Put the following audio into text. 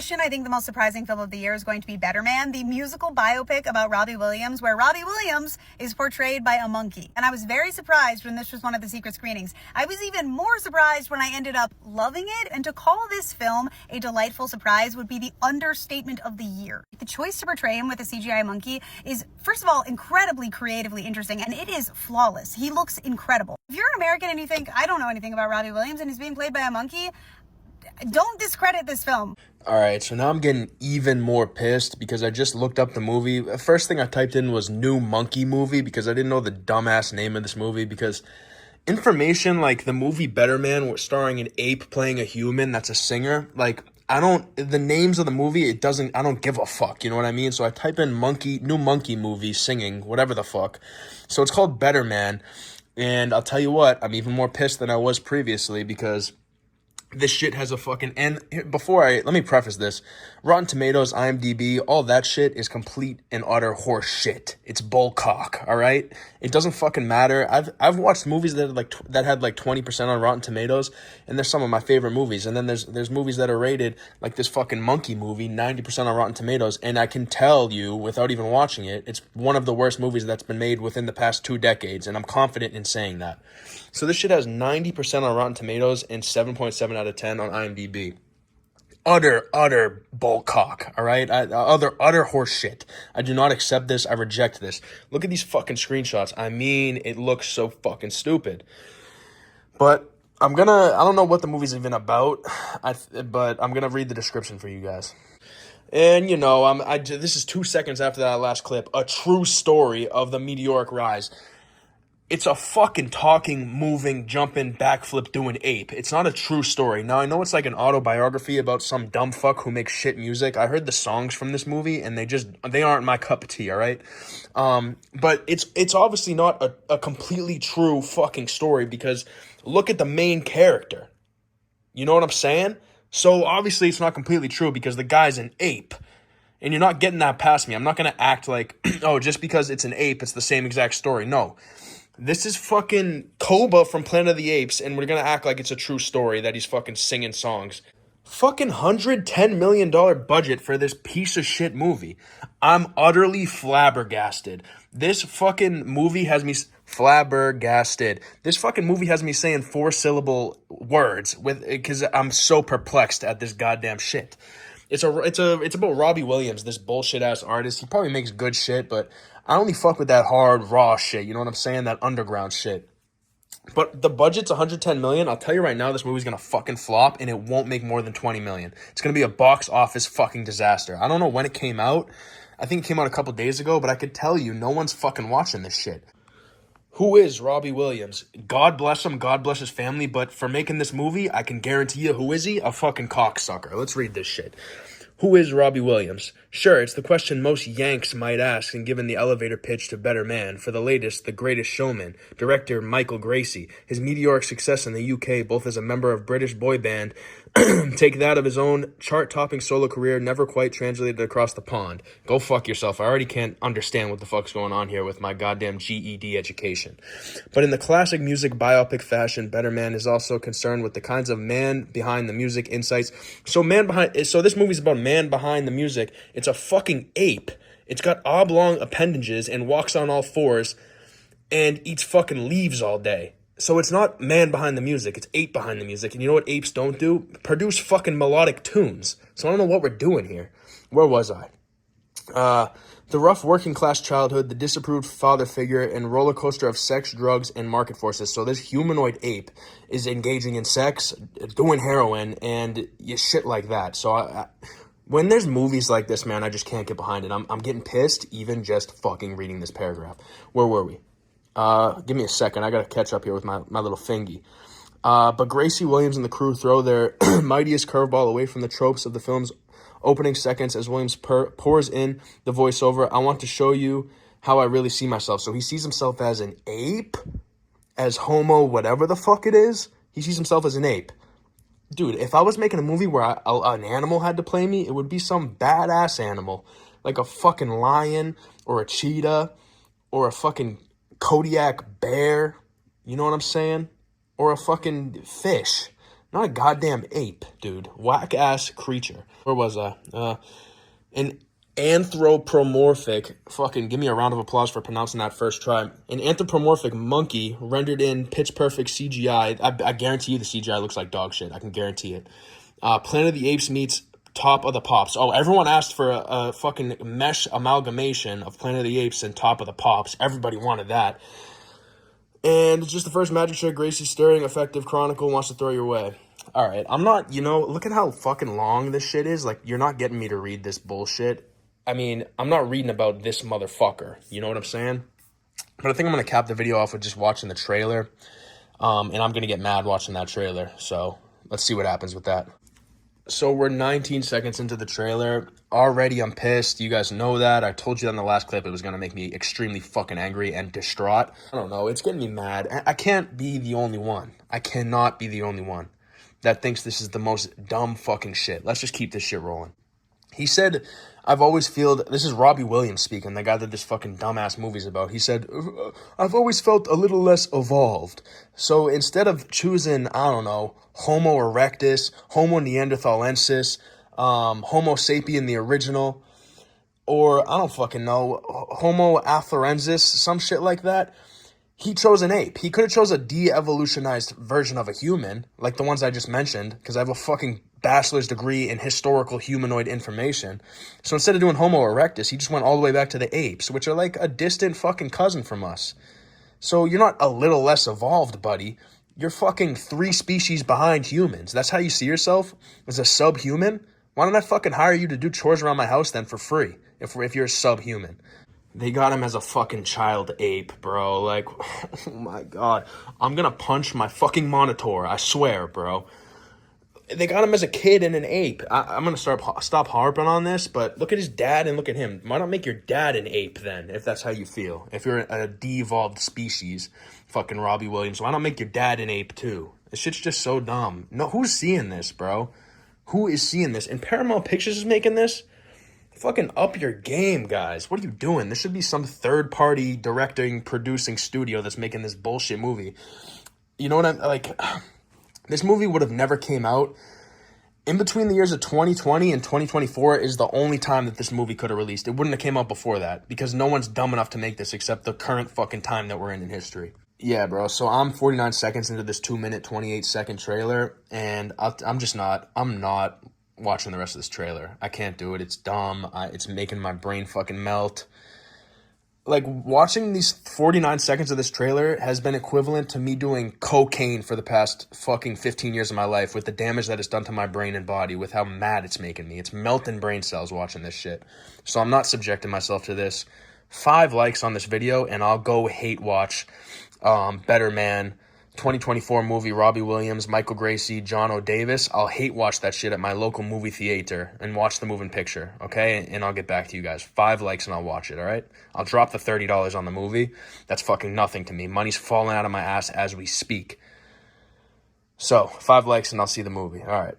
question, I think the most surprising film of the year is going to be Better Man, the musical biopic about Robbie Williams, where Robbie Williams is portrayed by a monkey. And I was very surprised when this was one of the secret screenings. I was even more surprised when I ended up loving it, and to call this film a delightful surprise would be the understatement of the year. The choice to portray him with a CGI monkey is, first of all, incredibly creatively interesting, and it is flawless. He looks incredible. If you're an American and you think, I don't know anything about Robbie Williams and he's being played by a monkey, don't discredit this film. Alright, so now I'm getting even more pissed because I just looked up the movie. The first thing I typed in was new monkey movie because I didn't know the dumbass name of this movie, because information like the movie Better Man starring an ape playing a human that's a singer, like the names of the movie, I don't give a fuck, you know what I mean? So I type in new monkey movie singing, whatever the fuck. So it's called Better Man, and I'll tell you what, I'm even more pissed than I was previously because this shit has a fucking... And let me preface this. Rotten Tomatoes, IMDb, all that shit is complete and utter horse shit. It's bullcock, all right? It doesn't fucking matter. I've watched movies that had like 20% on Rotten Tomatoes, and they're some of my favorite movies. And then there's movies that are rated like this fucking monkey movie, 90% on Rotten Tomatoes, and I can tell you without even watching it, it's one of the worst movies that's been made within the past 2 decades, and I'm confident in saying that. So this shit has 90% on Rotten Tomatoes and 7.7 out of 10 on IMDb. Utter bullcock, all right? Utter horse shit. I do not accept this. I reject this. Look at these fucking screenshots. I mean, it looks so fucking stupid. But I don't know what the movie's even about, but I'm gonna read the description for you guys. And, you know, this is 2 seconds after that last clip. A true story of the meteoric rise. It's a fucking talking, moving, jumping, backflip doing ape. It's not a true story. Now, I know it's like an autobiography about some dumb fuck who makes shit music. I heard the songs from this movie, and they aren't my cup of tea, all right? But it's obviously not a completely true fucking story, because look at the main character. You know what I'm saying? So, obviously, it's not completely true because the guy's an ape. And you're not getting that past me. I'm not going to act like, oh, just because it's an ape, it's the same exact story. No. This is fucking Koba from Planet of the Apes, and we're gonna act like it's a true story that he's fucking singing songs. Fucking $110 million budget for this piece of shit movie. I'm utterly flabbergasted. This fucking movie has me flabbergasted. This fucking movie has me saying 4-syllable words because I'm so perplexed at this goddamn shit. It's about Robbie Williams, this bullshit ass artist. He probably makes good shit, but I only fuck with that hard, raw shit. You know what I'm saying? That underground shit. But the budget's $110 million. I'll tell you right now, this movie's gonna fucking flop, and it won't make more than $20 million. It's gonna be a box office fucking disaster. I don't know when it came out. I think it came out a couple days ago, but I could tell you, no one's fucking watching this shit. Who is Robbie Williams? God bless him. God bless his family. But for making this movie, I can guarantee you, who is he? A fucking cocksucker. Let's read this shit. Who is Robbie Williams? Sure, it's the question most Yanks might ask, and given the elevator pitch to Better Man. For the latest, The Greatest Showman, director Michael Gracie. His meteoric success in the UK, both as a member of British boy band, take that of his own chart-topping solo career, never quite translated across the pond. Go fuck yourself. I already can't understand what the fuck's going on here with my goddamn GED education. But in the classic music biopic fashion, Better Man is also concerned with the kinds of man behind the music insights. So this movie's about man behind the music. It's a fucking ape. It's got oblong appendages and walks on all fours and eats fucking leaves all day. So it's not man behind the music, it's ape behind the music. And you know what apes don't do? Produce fucking melodic tunes. So I don't know what we're doing here. Where was I? The rough working class childhood, the disapproved father figure, and roller coaster of sex, drugs, and market forces. So this humanoid ape is engaging in sex, doing heroin, and shit like that. So when there's movies like this, man, I just can't get behind it. I'm getting pissed even just fucking reading this paragraph. Where were we? Give me a second. I gotta catch up here with my little fingy. But Gracie Williams and the crew throw their mightiest curveball away from the tropes of the film's opening seconds as Williams pours in the voiceover. I want to show you how I really see myself. So he sees himself as an ape, as homo, whatever the fuck it is. He sees himself as an ape. Dude, if I was making a movie where an animal had to play me, it would be some badass animal. Like a fucking lion or a cheetah or a fucking Kodiak bear. You know what I'm saying? Or a fucking fish. Not a goddamn ape, dude. Whack-ass creature. Where was I? An anthropomorphic, fucking give me a round of applause for pronouncing that first try. An anthropomorphic monkey rendered in pitch perfect CGI. I guarantee you the CGI looks like dog shit. I can guarantee it. Planet of the Apes meets Top of the Pops. Oh, everyone asked for a fucking mesh amalgamation of Planet of the Apes and Top of the Pops. Everybody wanted that. And it's just the first magic trick Gracie's stirring effective chronicle wants to throw your way. All right, I'm not, look at how fucking long this shit is. Like, you're not getting me to read this bullshit. I mean, I'm not reading about this motherfucker. You know what I'm saying? But I think I'm going to cap the video off with just watching the trailer. And I'm going to get mad watching that trailer. So let's see what happens with that. So we're 19 seconds into the trailer. Already I'm pissed. You guys know that. I told you on the last clip it was going to make me extremely fucking angry and distraught. I don't know. It's getting me mad. I can't be the only one. I cannot be the only one that thinks this is the most dumb fucking shit. Let's just keep this shit rolling. He said, I've always felt, this is Robbie Williams speaking, the guy that this fucking dumbass movie's about. He said, I've always felt a little less evolved. So instead of choosing, I don't know, Homo erectus, Homo neanderthalensis, Homo sapien, the original, or I don't fucking know, Homo afarensis, some shit like that, he chose an ape. He could have chose a de-evolutionized version of a human, like the ones I just mentioned, because I have a fucking bachelor's degree in historical humanoid information. So instead of doing Homo erectus, he just went all the way back to the apes, which are like a distant fucking cousin from us. So you're not a little less evolved, buddy. You're fucking 3 species behind humans. That's how you see yourself? As a subhuman? Why don't I fucking hire you to do chores around my house then for free, if you're a subhuman? They got him as a fucking child ape, bro. Like, oh my God. I'm gonna punch my fucking monitor, I swear, bro. They got him as a kid and an ape. I'm gonna stop harping on this, but look at his dad and look at him. Why not make your dad an ape then, if that's how you feel? If you're a de-evolved species, fucking Robbie Williams, why not make your dad an ape too? This shit's just so dumb. No, who's seeing this, bro? Who is seeing this? And Paramount Pictures is making this? Fucking up your game, guys. What are you doing? This should be some third-party directing, producing studio that's making this bullshit movie. You know what I'm, like, this movie would have never came out. In between the years of 2020 and 2024 is the only time that this movie could have released. It wouldn't have came out before that because no one's dumb enough to make this except the current fucking time that we're in history. Yeah, bro. So I'm 49 seconds into this 2-minute, 28-second trailer, and I'm not watching the rest of this trailer. I can't do it. It's dumb. It's making my brain fucking melt. Like, watching these 49 seconds of this trailer has been equivalent to me doing cocaine for the past fucking 15 years of my life with the damage that it's done to my brain and body, with how mad it's making me. It's melting brain cells watching this shit. So I'm not subjecting myself to this. 5 likes on this video, and I'll go hate watch Better Man 2024 movie, Robbie Williams, Michael Gracie, John O. Davis. I'll hate watch that shit at my local movie theater and watch the moving picture, okay? And I'll get back to you guys. 5 likes and I'll watch it, all right? I'll drop the $30 on the movie. That's fucking nothing to me. Money's falling out of my ass as we speak. So, 5 likes and I'll see the movie, all right?